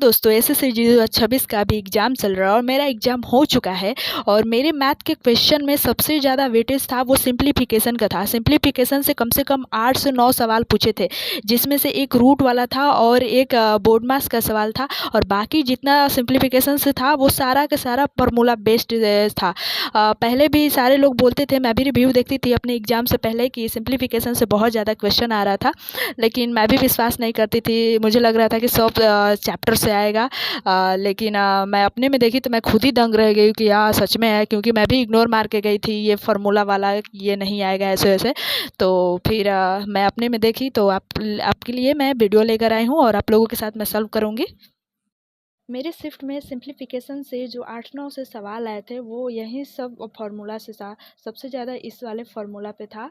दोस्तों एसएससी 2026 का भी एग्ज़ाम चल रहा है और मेरा एग्ज़ाम हो चुका है। और मेरे मैथ के क्वेश्चन में सबसे ज़्यादा वेटेज था वो सिंप्लीफिकेशन का था। सिंप्लीफिकेशन से कम 8 से 9 सवाल पूछे थे, जिसमें से एक रूट वाला था और एक बोर्ड मास का सवाल था, और बाकी जितना सिंप्लीफिकेशन से था वो सारा का सारा फार्मूला बेस्ड था। पहले भी सारे लोग बोलते थे, मैं भी रिव्यू देखती थी अपने एग्ज़ाम से पहले कि सिंप्लीफिकेशन से बहुत ज़्यादा क्वेश्चन आ रहा था, लेकिन मैं भी विश्वास नहीं करती थी। मुझे लग रहा था कि सब चैप्टर से आएगा, लेकिन मैं अपने में देखी तो मैं खुद ही दंग रह गई कि हाँ सच में है, क्योंकि मैं भी इग्नोर मार के गई थी ये फार्मूला वाला, ये नहीं आएगा ऐसे ऐसे। तो फिर मैं अपने में देखी तो आपके लिए मैं वीडियो लेकर आई हूँ और आप लोगों के साथ मैं सॉल्व करूँगी। मेरे शिफ्ट में सिंप्लीफिकेशन से जो 8-9 से सवाल आए थे वो यही सब फार्मूला से था। सबसे ज़्यादा इस वाले फार्मूला पे था।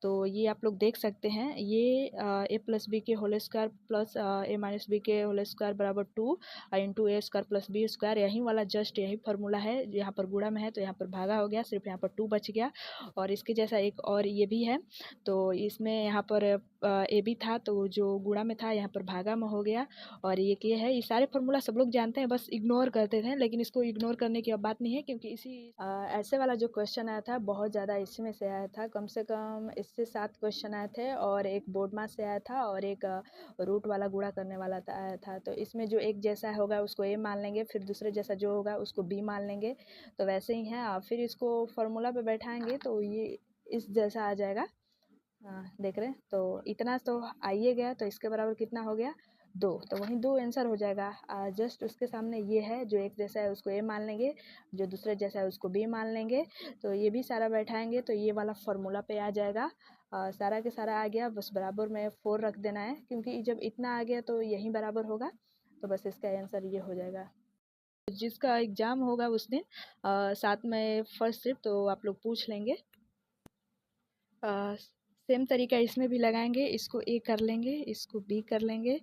तो ये आप लोग देख सकते हैं, ये ए प्लस बी के होल स्क्वायर प्लस ए माइनस बी के होल स्क्वायर बराबर 2 into a square plus b square, यही वाला जस्ट यही फार्मूला है। यहाँ पर गुणा में है तो यहाँ पर भागा हो गया, सिर्फ यहाँ पर 2 बच गया। और इसके जैसा एक और ये भी है, तो इसमें यहाँ पर ए भी था तो जो गुणा में था यहाँ पर भागा में हो गया। और ये है, ये सारे फार्मूला सब लोग जानते हैं, बस इग्नोर करते थे, लेकिन इसको इग्नोर करने की अब बात नहीं है, क्योंकि ऐसे वाला जो क्वेश्चन आया था बहुत ज़्यादा इसमें से आया था। कम से कम इससे 7 क्वेश्चन आए थे, और एक बोर्ड मास से आया था, और एक रूट वाला गुणा करने वाला आया था। तो इसमें जो एक जैसा होगा उसको ए मान लेंगे, फिर दूसरे जैसा जो होगा उसको बी मान लेंगे। तो वैसे ही है, फिर इसको फार्मूला पे बैठाएंगे तो ये इस जैसा आ जाएगा। देख रहे हैं, तो इतना तो आइए गया, तो इसके बराबर कितना हो गया 2, तो वहीं 2 आंसर हो जाएगा। जस्ट उसके सामने ये है, जो एक जैसा है उसको ए मान लेंगे, जो दूसरे जैसा है उसको बी मान लेंगे। तो ये भी सारा बैठाएंगे तो ये वाला फार्मूला पे आ जाएगा। सारा के सारा आ गया, बस बराबर में 4 रख देना है, क्योंकि जब इतना आ गया तो यही बराबर होगा। तो बस इसका आंसर ये हो जाएगा। जिसका एग्ज़ाम होगा उस दिन साथ में फर्स्ट शिफ्ट, तो आप लोग पूछ लेंगे। सेम तरीका इसमें भी लगाएंगे, इसको ए कर लेंगे, इसको बी कर लेंगे,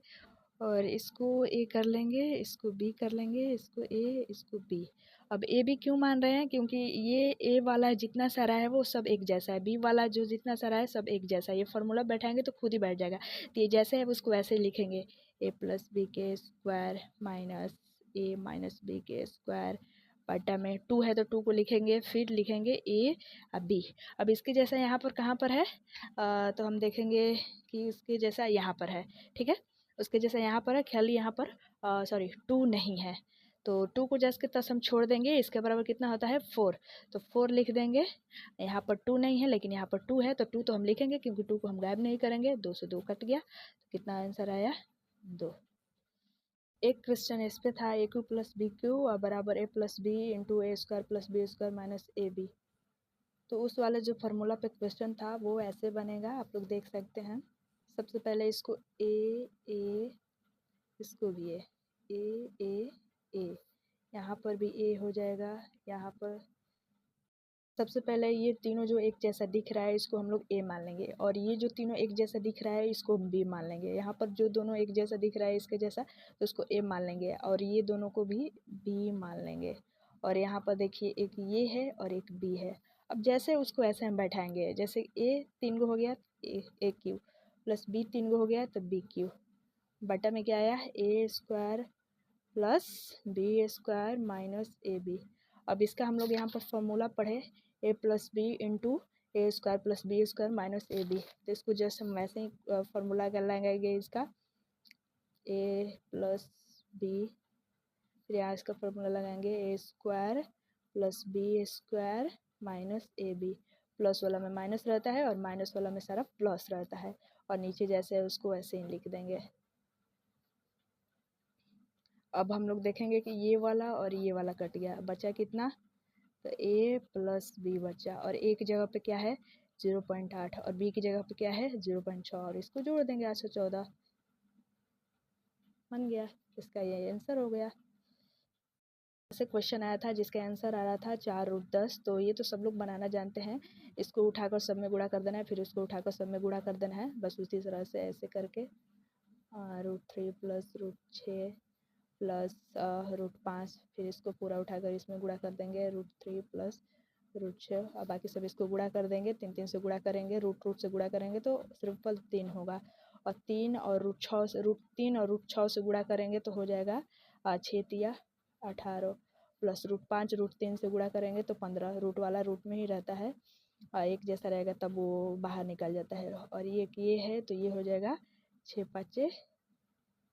और इसको ए कर लेंगे, इसको बी कर लेंगे, इसको ए, इसको बी। अब ए बी क्यों मान रहे हैं, क्योंकि ये ए वाला जितना सारा है वो सब एक जैसा है, बी वाला जो जितना सारा है सब एक जैसा है। ये फार्मूला बैठाएंगे तो खुद ही बैठ जाएगा। तो ये जैसे है उसको वैसे ही लिखेंगे, ए प्लस बी के स्क्वायर माइनस ए माइनस बी के स्क्वायर बटा में 2 है तो 2 को लिखेंगे, फिर लिखेंगे ए बी। अब इसके जैसा यहाँ पर कहाँ पर है, तो हम देखेंगे कि इसके जैसा यहाँ पर है, ठीक है। उसके जैसा यहाँ पर है, खाली यहाँ पर सॉरी 2 नहीं है, तो 2 को जैसे के तस हम छोड़ देंगे, इसके बराबर कितना होता है 4, तो 4 लिख देंगे। यहाँ पर 2 नहीं है लेकिन यहाँ पर 2 है, तो 2 तो हम लिखेंगे क्योंकि 2 को हम गायब नहीं करेंगे। 2 से 2 कट गया, तो कितना आंसर आया 2। एक क्वेश्चन इस पे था a cube plus b cube बराबर a plus b into a square plus b square minus a b. तो उस वाले जो फार्मूला पे क्वेश्चन था वो ऐसे बनेगा, आप लोग देख सकते हैं। सबसे पहले इसको ए, इसको भी ए, यहाँ पर भी ए हो जाएगा। यहाँ पर सबसे पहले ये तीनों जो एक जैसा दिख रहा है इसको हम लोग ए मान लेंगे, और ये जो तीनों एक जैसा दिख रहा है इसको हम बी मान लेंगे। यहाँ पर जो दोनों एक जैसा दिख रहा है इसके जैसा, तो उसको ए मान लेंगे, और ये दोनों को भी बी मान लेंगे। और यहाँ पर देखिए एक ये है और एक बी है। अब जैसे उसको ऐसे हम बैठाएंगे, जैसे ए 3 गो हो गया ए क्यू, प्लस बी 3 गो हो गया तो बी क्यू, बटा में क्या आया a square plus b square minus a b. अब इसका हम लोग यहाँ पर फॉर्मूला पढ़े, a plus b into a square plus b square minus a b. तो इसको जस्ट हम वैसे ही फार्मूला कर लगाएंगे इसका, ए प्लस बी, फिर यहाँ इसका फार्मूला लगाएंगे a square plus b square minus a b. Plus वाला में माइनस रहता है और माइनस वाला में सारा प्लस रहता है, और नीचे जैसे है उसको वैसे ही लिख देंगे। अब हम लोग देखेंगे कि ये वाला और ये वाला कट गया, बचा कितना, तो ए प्लस बी बचा, और ए की जगह पे क्या है 0.8, और बी की जगह पे क्या है 0.6, और इसको जोड़ देंगे 814, बन गया। इसका ये आंसर हो गया। ऐसे क्वेश्चन आया था जिसका आंसर आ रहा था 4√10, तो ये तो सब लोग बनाना जानते हैं। इसको उठाकर सब में गुणा कर देना है, फिर उसको उठाकर सब में गुणा कर देना है, बस उसी तरह से ऐसे करके √3 प्लस √6 प्लस √5, फिर इसको पूरा उठाकर इसमें गुणा कर देंगे, √3 प्लस √6, और बाकी सब इसको गुणा कर देंगे, 3 3 से गुणा करेंगे, रूट रूट से गुणा करेंगे तो सिंपल 3 होगा। और 3 और √6 से √3 और √6 से गुणा करेंगे तो हो जाएगा 6 तिया 18 प्लस √5 √3 से गुणा करेंगे तो 15। रूट वाला रूट में ही रहता है और एक जैसा रहेगा तब वो बाहर निकल जाता है। और ये है तो ये हो जाएगा 6 5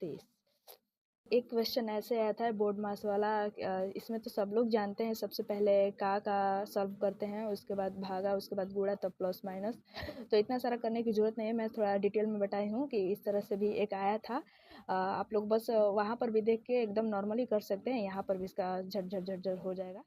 23। एक क्वेश्चन ऐसे आया था बोर्ड मास वाला, इसमें तो सब लोग जानते हैं, सबसे पहले का सॉल्व करते हैं, उसके बाद भागा, उसके बाद गुणा, तब प्लस माइनस। तो इतना सारा करने की ज़रूरत नहीं है, मैं थोड़ा डिटेल में बताई हूँ कि इस तरह से भी एक आया था। आप लोग बस वहाँ पर भी देख के एकदम नॉर्मली कर सकते हैं, यहाँ पर भी इसका झट झट झट झट हो जाएगा।